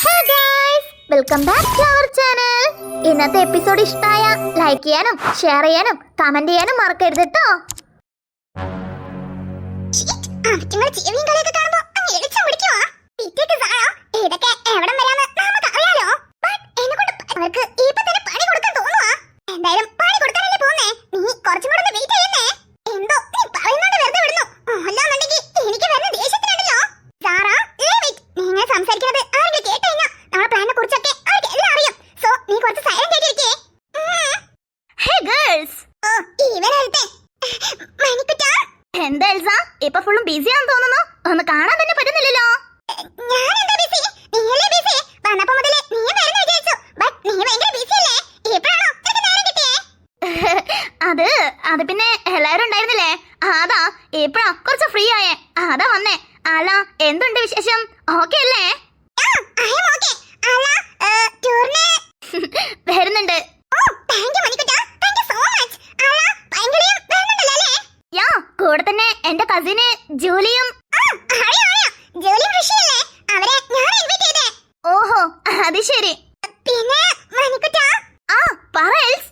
Hey guys, welcome back to our channel. ഇന്നത്തെ episode ഇഷ്ടമായ like ചെയ്യാനും ഷെയർ ചെയ്യാനും കമന്റ് ചെയ്യാനും മറക്കരുത് കേട്ടോ. എന്താ എൽസ ഇപ്പൊ ഫുള്ളും ബിസി ആണെന്ന് തോന്നുന്നു. ഒന്ന് കാണാൻ തന്നെ പറ്റുന്നില്ലല്ലോ. അത് പിന്നെ എല്ലാരും ഉണ്ടായിരുന്നില്ലേ, അതാ ഇപ്പഴാ കുറച്ച് ഫ്രീ ആയേ, അതാ വന്നേ. അല്ല എന്തുണ്ട് വിശേഷം, ഓക്കെ അല്ലേ? വരുന്നുണ്ട്. കൂടെ തന്നെ എന്റെ കസിന് ജൂലിയും. ഓഹോ അത് ശരി. പിന്നെ ആ പറ എൽസ്.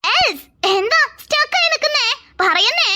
എൽസ് എന്താ സ്റ്റക്ക് ആയി നിൽക്കുന്നേ, പറയുന്നേ.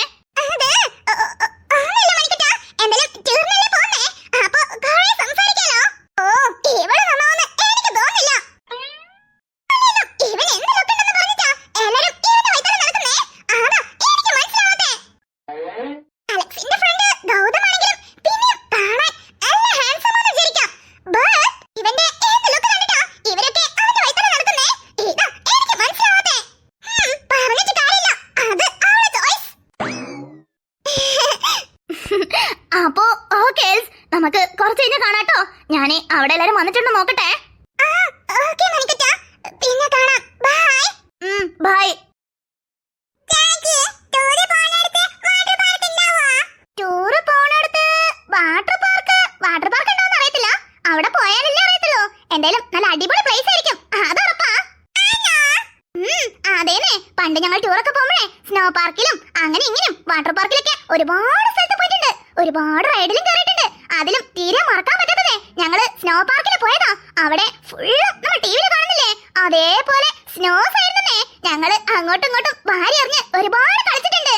അപ്പോ ഓക്കെ നമുക്ക് കുറച്ച് കഴിഞ്ഞ് കാണാട്ടോ. ഞാന് അവിടെ എല്ലാരും വന്നിട്ടുണ്ടോ നോക്കട്ടെ. ബൈ. ടൂറ് പോണടുത്ത് വാട്ടർ പാർക്ക് ഉണ്ടോന്ന് അറിയത്തില്ല, അവിടെ പോയാലല്ലേ അറിയത്തുള്ളൂ. എന്തായാലും നല്ല അടിപൊളി പ്ലേസ് ആയിരിക്കും, അതുറപ്പാ. അതേനെ, പണ്ട് ഞങ്ങൾ ടൂറൊക്കെ പോകുമ്പോഴേ സ്നോ പാർക്കിലും അങ്ങനെ ഇങ്ങനെയും വാട്ടർ പാർക്കിലൊക്കെ ഒരുപാട് സ്ഥലത്ത് പോയിട്ടുണ്ട്, ഒരുപാട് റൈഡിലും കയറിയിട്ടുണ്ട്. അതിലും തീരെ മറക്കാൻ പറ്റാത്തതേ ഞങ്ങള് സ്നോ പാർക്കിൽ പോയതാ. അവിടെ ഫുള്ള് നമ്മൾ ടിവിയിൽ കാണുന്നില്ലേ, അതേപോലെ സ്നോസ് ആയിരുന്നേ. ഞങ്ങള് അങ്ങോട്ടും ഇങ്ങോട്ടും വാരി എറിഞ്ഞ് ഒരുപാട് കളിച്ചിട്ടുണ്ട്.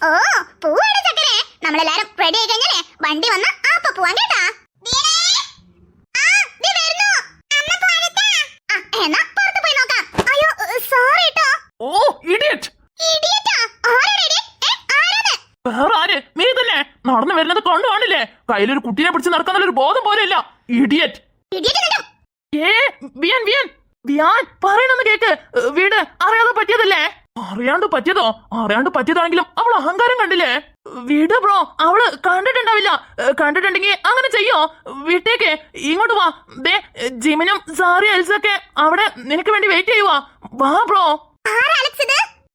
ഓ പോവാണ് ചക്കരെ, നമ്മളെല്ലാരും റെഡി ആയി കഴിഞ്ഞാലേ വണ്ടി വന്ന അപ്പൊ പോവാൻ കേട്ടാ. എന്നാ പുറത്ത് പോയി നോക്കാം. അയ്യോ സോറി ട്ടോ. ഓ ഇഡിയറ്റ്. ഇഡിയറ്റാ? ആരാണ് ആരാണ്? വേറെ ആര്, നീ തന്നെ. നടന്നു വരുന്നത് കൊണ്ടു കാണില്ലേ, കയ്യിലൊരു കുട്ടീനെ പിടിച്ച് നടക്കാനൊരു ബോധം പോലെയില്ല. ഇഡിയറ്റ്. വിയാൻ പറയണെന്ന് കേക്ക്. വീട് അറിയാതെ പറ്റിയതല്ലേ? അറിയാണ്ട് പറ്റിയതാണെങ്കിലും അവൾ അഹങ്കാരം കണ്ടില്ലേ. വീട് ബ്രോ, അവള് കണ്ടിട്ടുണ്ടാവില്ല. കണ്ടിട്ടുണ്ടെങ്കിൽ അങ്ങനെ ചെയ്യോ. വീട്ടേക്ക് ഇങ്ങോട്ട് വാ. ദേ ജിമിനും സാറി എൽസൊക്കെ അവിടെ നിനക്ക് വേണ്ടി വെയിറ്റ് ചെയ്യുവാ. വാ ബ്രോ.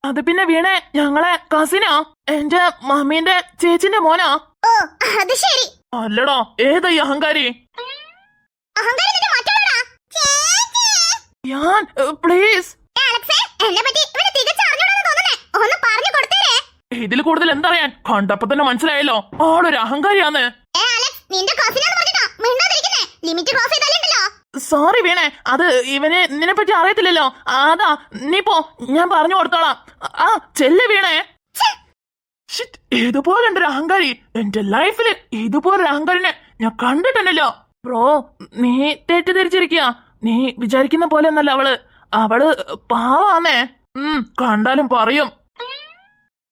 അത് പിന്നെ വീണേ ഞങ്ങളെ കസിനാ, എന്റെ മമ്മീന്റെ ചേച്ചിന്റെ മോനാ. അല്ലടാ, ഏതാ ഈ അഹങ്കാരി? പ്ലീസ്. ഇതിൽ കൂടുതൽ എന്തറിയാൻ, കണ്ടപ്പോ തന്നെ മനസ്സിലായല്ലോ ആളൊരു അഹങ്കാരിയാന്ന്. സോറി വീണേ, അത് ഇവന് നിന്നെ പറ്റി അറിയത്തില്ലല്ലോ, അതാ. നീ പോ, ഞാൻ പറഞ്ഞു കൊടുത്തോളാം. ആ ചെല്ല് വീണേ. ഇതുപോലൊരു അഹങ്കാരി എന്റെ ലൈഫില്, ഇതുപോലൊരു അഹങ്കാരിനെ ഞാൻ കണ്ടിട്ടുണ്ടല്ലോ. ബ്രോ നീ തെറ്റിദ്ധരിച്ചിരിക്കുക. നീ വിചാരിക്കുന്ന പോലെ ഒന്നല്ല അവള് പാവാന്നേ. കണ്ടാലും പറയും.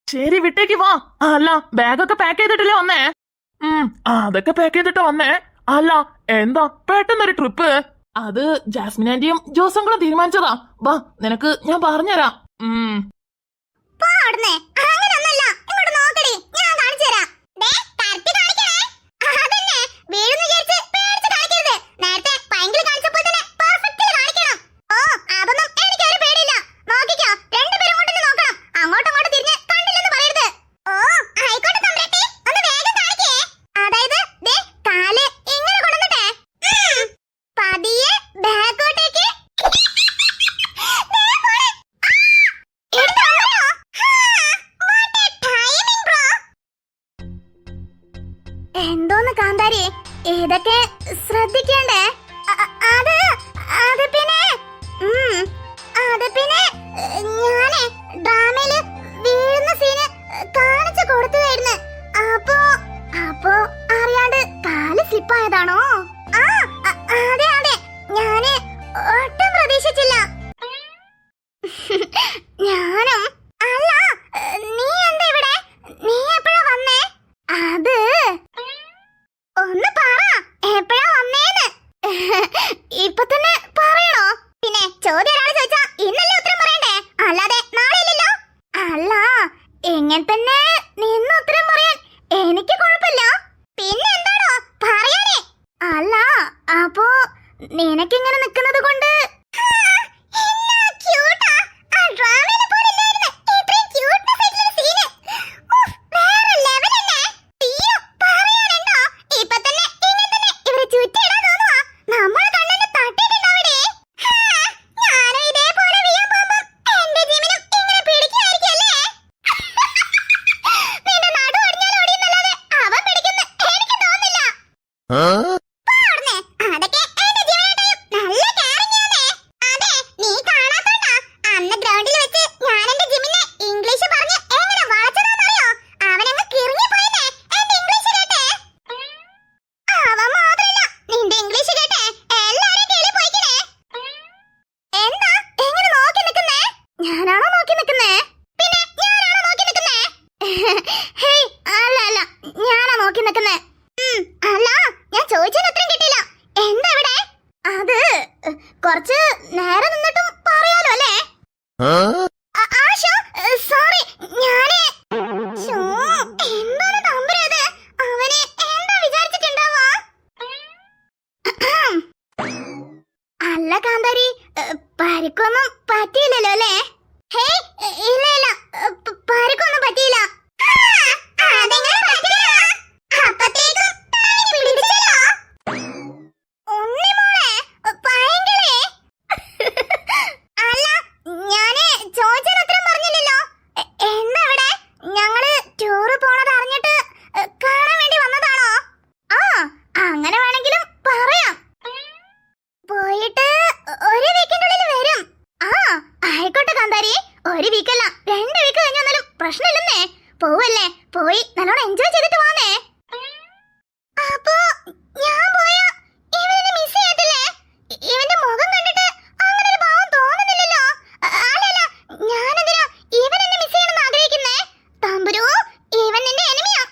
ശരി വിട്ടേക്ക് വാ. അല്ല ബാഗൊക്കെ പാക്ക് ചെയ്തിട്ടല്ലേ വന്നേ? അതൊക്കെ പാക്ക് ചെയ്തിട്ട് വന്നേ. അല്ല എന്താ പെട്ടെന്നൊരു ട്രിപ്പ്? അത് ജാസ്മിൻ ആന്റിയും ജോസങ്ങളും തീരുമാനിച്ചതാ. വാ നിനക്ക് ഞാൻ പറഞ്ഞുതരാം. പതിയെ ബാക്കോട്ടേക്ക് ഇതൊക്കെ ശ്രദ്ധിക്കണ്ടേ? അത് അത് പിന്നെ ഞാനേ ഡ്രാമയില് വീഴുന്ന സീന് കാണിച്ചു കൊടുത്തതായിരുന്നു. അപ്പോ അറിയാണ്ട് കാല് സ്ലിപ്പായതാണോ? അതെ അതെ, ഞാന് ഒട്ടും പ്രതീക്ഷിച്ചില്ല. ഞാനും. അല്ല, നീ എന്താ ഇവിടെ? നീ എപ്പോഴാ വന്നേ? അത് ഒന്ന് പറ, എപ്പോഴാ വന്നേന്ന്? ഇപ്പൊ തന്നെ പറയണോ? പിന്നെ ചോദ്യം ഒരാൾ ചോദിച്ചാ ഇന്നല്ലേ ഉത്തരം പറയണ്ടേ, അല്ലാതെ നാളെ ഇല്ലല്ലോ. അല്ല, എങ്ങനെ തന്നെ നിന്ന് ഉത്തരം പറയാൻ എനിക്ക് കുഴപ്പമില്ല. പിന്നെ എന്താണോ പറയാനേ? അല്ല, അപ്പോ നിനക്കിങ്ങനെ നിക്കുന്നത് കൊണ്ട് കുറച്ച് നേരം നിന്നിട്ടും പറയാലോ അല്ലേ? സോറി, ഞാനേ എന്താണ് നമ്പരത്? അവനെ എന്താ വിചാരിച്ചിട്ടുണ്ടാവാ? അല്ല കാന്താരി, പരിക്കൊന്നും പറ്റിയില്ലല്ലോ അല്ലേ? ഹേയ്, ഇല്ല ഇല്ല, പരിക്കൊന്നും പറ്റിയില്ല. ഒരു വീക്കല്ല, 2 വീക്ക് കഴിഞ്ഞു വന്നാലും പ്രശ്നമില്ലെന്നേ. പോവല്ലേ, പോയി നല്ലോണം എൻജോയ് ചെയ്തിട്ട് വാന്നേ. അപ്പോ ഞാൻ പോയാ ഇവനെ മിസ് ചെയ്യത്തില്ലേ? ഇവന്റെ മുഖം കണ്ടിട്ട് അങ്ങനെ ഒരു ഭാവം തോന്നുന്നില്ലല്ലോ. അല്ലല്ല, ഞാനെന്തിനാ ഇവൻ എന്നെ മിസ് ചെയ്യണമെന്ന് ആഗ്രഹിക്കുന്നേ? തമ്പുരു, ഇവൻ നിന്റെ എനിമിയാ.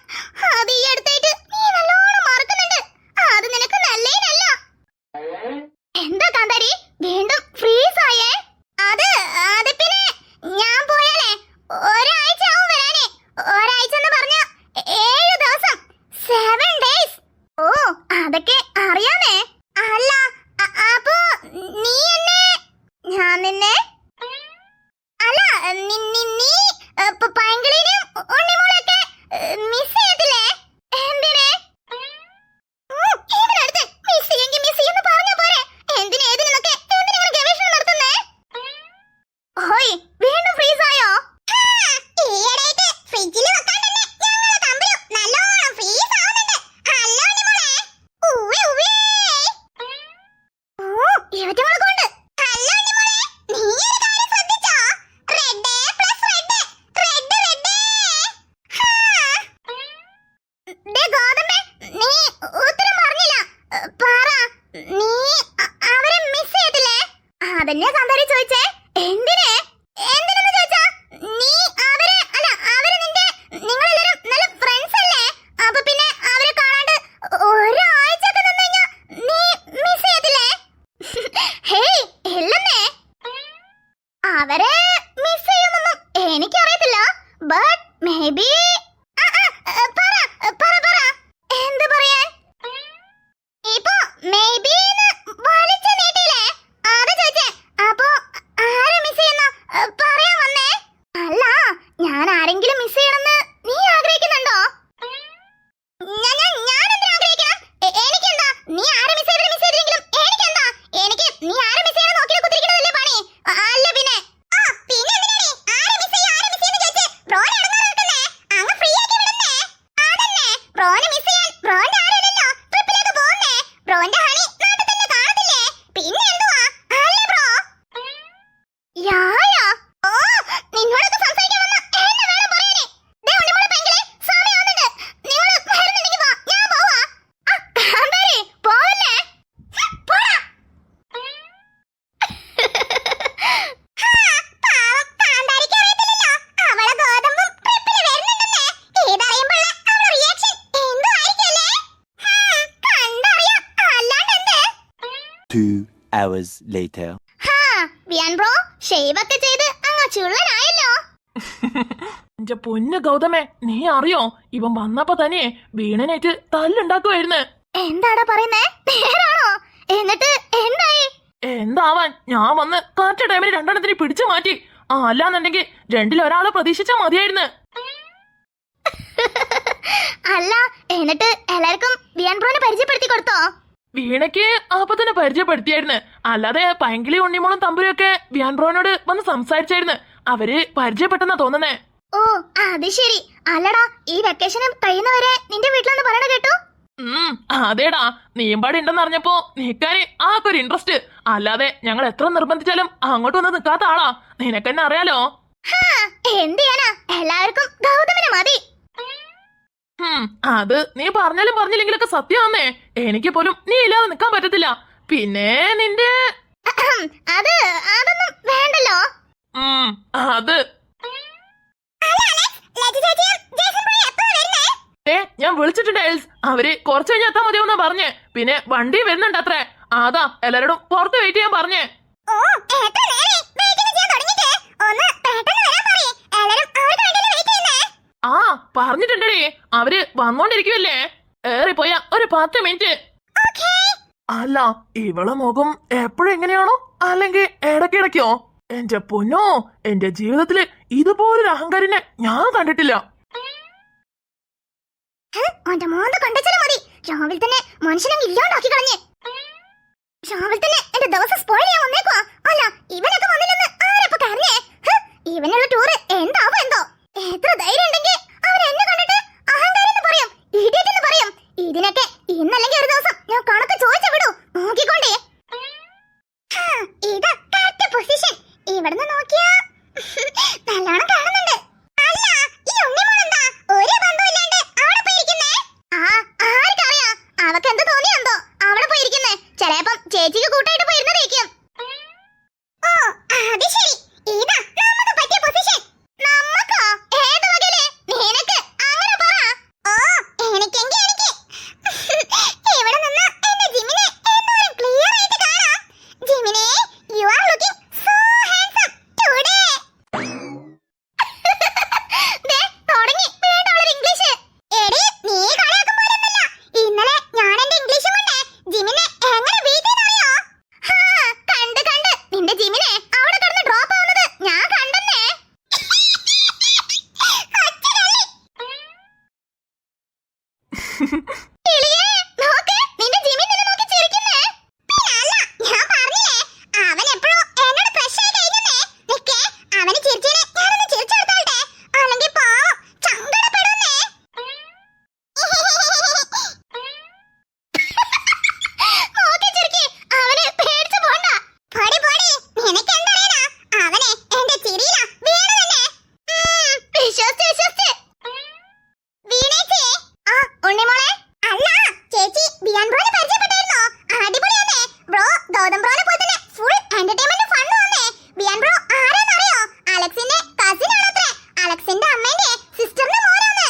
അത് ഈ അടുത്തായിട്ട് നീ നല്ലോണം മറക്കുന്നുണ്ട്. അത് നിനക്ക് നല്ലേനല്ല. എന്താ കാന്താരി, വീണ്ടും ഫ്രീസ് ആയേ? അത് പിന്നെ ഞാൻ പോയാലേ ഒരാഴ്ച ആവും വരാനേ. ഒരാഴ്ച എന്ന് പറഞ്ഞ 7 ദിവസം, 7 ഡേയ്സ്. ഓ, അതൊക്കെ അറിയാമേ. അല്ല, അപ്പോ നീ എന്നെ, ഞാൻ നിന്നെ, അല്ല നീ പൈങ്കിളിനും ഉണ്ണിമോളൊക്കെ മിസ് ചെയ്യത്തില്ലേ? എന്തിനെ? ഇവനടുത്ത് മിസ് ചെയ്യുമെന്ന് പറഞ്ഞ പോരെ. എന്തിനാ ഏതിനൊക്കെ എന്തിനാണ് ഗവേഷണം നടത്തുന്നേ? ഓയ്, വീണ്ടും ഫ്രീസ് ആയോ? ഈയിടെയായിട്ട് ഫ്രിഡ്ജിൽ വെക്കാൻ തന്നെ ഞങ്ങളെ തമ്മിൽ നല്ലോണം ഫ്രീസ് ആവുന്നുണ്ട്. അല്ല ഉണ്ണിമോളെ, ഉവ്വേ ഉവ്വേ. ഇവറ്റങ്ങളെ കൊണ്ട്. അല്ല ഉണ്ണിമോളെ, നീ ഒരു കാര്യം ശ്രദ്ധിച്ചോ? Red plus red, red red. ദേ ഗോതമ്പേ, നീ ഉത്തരം പറഞ്ഞില്ല. പറ, നീ അവരെ മിസ് ചെയ്തില്ലേ? അതന്നെ കാന്താരി ചോദിച്ചേ. എന്തിനെ? എന്തിനെന്ന് ചോദിച്ചാ നീ അവരെ, അല്ല അവര് നിങ്ങളെല്ലാരും നല്ല ഫ്രണ്ട്സ് അല്ലേ? അപ്പൊ പിന്നെ അവരെ കാണാണ്ട് ഒരാഴ്ചയൊക്കെ നിന്ന് കഴിഞ്ഞാ നീ മിസ് ചെയ്യത്തില്ലേ? ഹേയ്, ഇല്ലെന്നേ. അവരെ മിസ് ചെയ്യുമെന്നൊന്നും എനിക്കറിയത്തില്ല. But may be. പറ, എന്ത് പറയാൻ? ഇപ്പൊ മേ ബി വലിച്ചു നീട്ടിയില്ലേ? അത് ചോദിച്ചേ. അപ്പൊ ആരെ മിസ് ചെയ്യുന്ന പറയാൻ വന്നേ? അല്ല, ഞാൻ ആരെങ്കിലും മിസ് ചെയ്യണമെന്ന് നീ ആഗ്രഹിക്കുന്നുണ്ടോ? ഞാൻ എന്തിനാ ആഗ്രഹിക്കണം? എനിക്കെന്താ? നീ ആരെ മിസ് ചെയ്തെങ്കിലും എനിക്കെന്താ? എനിക്ക് നീ ആരെ മിസ് ചെയ്യണം നോക്കി കുത്തിരിക്കണതല്ലേ പണി. അല്ല പിന്നെ പിന്നെ എന്തിനാണ് ആരെ മിസ് ചെയ്യും ചോദിച്ച് ബ്രോനെ ഇടങ്ങാറാക്കുന്നേ? അങ്ങ് hours later. ഹാ വിയാൻ ബ്രോ ഷേവ് ഒക്കെ ചെയ്ത് അങ്ങ് ചുള്ളനായല്ലോ. എന്റെ പൊന്ന് ഗൗതമേ, നീ അറിയോ ഇവൻ വന്നപ്പോ തന്നെ വീണനേറ്റ് തല്ലുണ്ടാക്കുമായിരുന്നു. എന്താടാ പറയുന്നേ, നേരാണോ? എന്നിട്ട് എന്തായി? എന്താവാൻ, ഞാൻ വന്ന് കറക്റ്റ് ടൈമിന് രണ്ടെണ്ണത്തിന് പിടിച്ചു മാറ്റി. അല്ലാന്നുണ്ടെങ്കിൽ രണ്ടിലൊരാളെ പ്രതീക്ഷിച്ചാ മതിയായിരുന്നു. അല്ല എന്നിട്ട് എല്ലാവർക്കും വിയാൻ ബ്രോനെ പരിചയപ്പെടുത്തി കൊടുത്തോ? വീണയ്ക്ക് അപ്പൊ തന്നെ പരിചയപ്പെടുത്തിയായിരുന്നു. അല്ലാതെ പൈങ്കിളി ഉണ്ണിമോളും തമ്പുരും ഒക്കെ വിയാൻ ബ്രോനോട് വന്ന് സംസാരിച്ചായിരുന്നു. അവര് പരിചയപ്പെട്ടെന്നാ തോന്നുന്നേ. ഓ അത് ശരി. അല്ലടാ ഈ വെക്കേഷനും കഴിയുന്നവരെ നിന്റെ വീട്ടിലൊന്ന് പറയണ കേട്ടു. അതേടാ, നീമ്പാടി ഉണ്ടെന്ന് അറിഞ്ഞപ്പോ നിക്കാന് ആക്കൊരു ഇൻട്രസ്റ്റ്. അല്ലാതെ ഞങ്ങൾ എത്ര നിർബന്ധിച്ചാലും അങ്ങോട്ട് വന്ന് നിക്കാത്ത ആളാ. നിനക്കെന്നെ അറിയാലോ. എന്ത് ചെയ്യാനാ, എല്ലാവർക്കും ഗൗതമനെ മതി. അത് നീ പറഞ്ഞാലും പറഞ്ഞില്ലെങ്കിലൊക്കെ സത്യമാന്നേ. എനിക്ക് പോലും നീ ഇല്ലാതെ നിക്കാൻ പറ്റത്തില്ല. പിന്നെ നിന്റെ അതൊന്നും വേണ്ടല്ലോ. അത് ഞാൻ വിളിച്ചിട്ടുണ്ട് എൽസ്. അവര് കുറച്ച് കഴിഞ്ഞ് എത്താൻ മതിയെന്നാ പറഞ്ഞേ. പിന്നെ വണ്ടി വരുന്നുണ്ട് അത്രേ. അതാ എല്ലാരോടും പുറത്ത് വെയിറ്റ് ചെയ്യാൻ പറഞ്ഞേ. ആ പറഞ്ഞിട്ടുണ്ടേ, അവര് വന്നോണ്ടിരിക്കുവല്ലേ. ഏറിപ്പോയ ഒരു 10 മിനിറ്റ്. അല്ല ഇവളെ മുഖം എപ്പോഴും എങ്ങനെയാണോ അല്ലെങ്കിൽ ഇടയ്ക്കിടയ്ക്കോ? എന്റെ പൊന്നോ, എന്റെ ജീവിതത്തില് ഇതുപോലൊരു അഹങ്കാരിനെ ഞാൻ കണ്ടിട്ടില്ല. അവന്റെ മോന്ത കണ്ടെച്ചാലും മതി. രാവിലെ തന്നെ മനുഷ്യനെ ഇല്ലാണ്ടാക്കി കളഞ്ഞ്. രാവിലെ തന്നെ എന്റെ ദിവസം സ്പോയിൽ ചെയ്യാൻ വന്നേക്കുവാ. അല്ല ഇവനൊക്കെ വന്നില്ലെന്ന് ആരപ്പോ കരഞ്ഞേ? ഇവനുള്ള ടൂറ് എന്താവോ എന്തോ. എത്ര ധൈര്യം ഉണ്ടെങ്കിൽ അവൻ എന്നെ കണ്ടിട്ട് അഹങ്കാരം എന്ന് പറയും, ഇഡിയറ്റ് എന്ന് പറയും. ഇതിനൊക്കെ ഇന്നല്ലെങ്കിൽ ഒരു ദിവസം ഞാൻ കണക്ക് ചോദിച്ചു വിടൂ. നോക്കിക്കൊണ്ടേ. ഇതാ കറക്റ്റ് പൊസിഷൻ. ഇവിടുന്ന് നോക്കിയാ നല്ലോണം കാണുന്നുണ്ട്. അല്ല ഈ ഉണ്ണിമോളെന്താ ഒരു ബന്ധമില്ലാണ്ട് അവിടെ പോയിരിക്കുന്നേ? ആർക്കറിയാ, അവക്ക് എന്ത് തോന്നിയെന്തോ അവിടെ പോയിരിക്കുന്നേ. ചിലപ്പം ചേച്ചിക്ക് കൂട്ടായിട്ട് പോയിരുന്നതേക്കും. ഓ അത് ശരി. ഇതാ നമുക്ക് പറ്റിയ പൊസിഷൻ. നമ്മക്കോ? ഏത് വകയില്? നിനക്ക് അങ്ങനെ പറ. ഓ എനിക്കെങ്കിൽ എനിക്ക് ഇവിടെ നിന്ന് എന്റെ ജിമിനെ എന്തോരം ക്ലിയർ ആയിട്ട് കാണാം. ജിമിനെ you are looking so handsome today. ദേ തുടങ്ങി വീണ്ടും അവളൊരു ഇംഗ്ലീഷ്. എടി നീ കളിയാക്കും പോലൊന്നല്ല. ഇന്നലെ ഞാൻ എന്റെ ഇംഗ്ലീഷ് കൊണ്ട് ജിമിനെ എങ്ങനെ ബീറ്റ് ചെയ്തറിയോ? കണ്ട് നിന്റെ ജിമിനെ അവിടെ കിടന്ന് ഡ്രോപ്പ് ആവുന്നത് ഞാൻ കണ്ടെന്നേ. കിളിയേ, നോക്ക്, നിന്റെ ജിമിൻ നിന്നെ നോക്കി ചിരിക്കുന്നേ. പിന്നല്ല, ഞാൻ പറഞ്ഞില്ലേ അവൻ എപ്പോഴും എന്നോട് ക്രഷ് ആയി കഴിഞ്ഞേ. നിക്കേ, അവന് ചിരിച്ചേനെ ഞാനൊന്ന് ചിരിച്ചെടുത്തോട്ടെ, അല്ലെങ്കിൽ പാവം സങ്കടപ്പെടുന്നേ. നോക്കി ചിരിക്ക്, അവന് പേടിച്ചു പോണ്ട. പൊടി നിനക്കെന്തറിയാനാ, അവനെ എന്റെ ചിരിയിലാ വീണ തന്നെ. വിശ്വസിച്ച് വീണേച്ചേ. ആ ഉണ്ണിമോളെ. അല്ല ചേച്ചി ബിയാൻ ബ്രോനെ പരിചയപ്പെട്ടായിരുന്നോ? അടിപൊളിയാണേ. ബ്രോ ഗൗതം ബ്രോനെ പോലെ തന്നെ ഫുൾ എന്റർടൈൻമെന്റ് ഫണ്ണും ആണേ. ബിയാൻ ബ്രോ ആരാന്നറിയോ? അലക്സിന്റെ കസിൻ ആണത്രേ. അലക്സിന്റെ അമ്മേന്റെ സിസ്റ്ററിന്റെ മോനാണ്.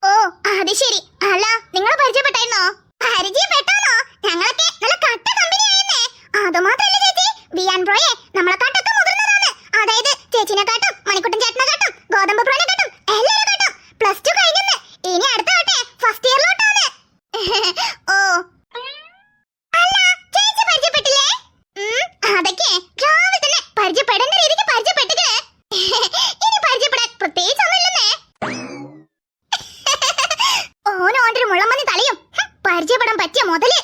ഓ അത് ശരി. അല്ല നിങ്ങൾ പരിചയപ്പെട്ടായിരുന്നോ? പരിചയപ്പെട്ടാണോ? ഞങ്ങളൊക്കെ നല്ല കട്ട കമ്പനി ആയിരുന്നേ. അതുമാത്രല്ല ചേച്ചി, ബിയാൻ ബ്രോയെ നമ്മളെക്കാട്ടൊക്കെ മുതിർന്നതാണ്. അതായത് ചേച്ചിനെക്കാട്ടും മണിക്കുട്ടൻ ചേട്ടനെക്കാട്ടും ഗോതമ്പ് ബ്രോനെക്കാട്ടും എല്ലാവരെക്കാട്ടും +2 കഴിഞ്ഞെന്ന്. ഇനി അടുത്ത വട്ടെ ഫസ്റ്റ് ഇയറിലോട്ടാണ്. ഓ അല്ല ചേച്ചി പരിചയപ്പെട്ടില്ലേ? അതൊക്കെ രാവിലെ തന്നെ പരിചയപ്പെടേണ്ട രീതിക്ക് പരിചയപ്പെട്ടിക്കണേ. ഇനി പരിചയപ്പെടാൻ പ്രത്യേകിച്ച് ഒന്നുമില്ലെന്നേ. ഓന്റെ ഒരു മുള്ളമ്മന്നി തലയും പരിചയപ്പെടാൻ പറ്റിയ മുതല്.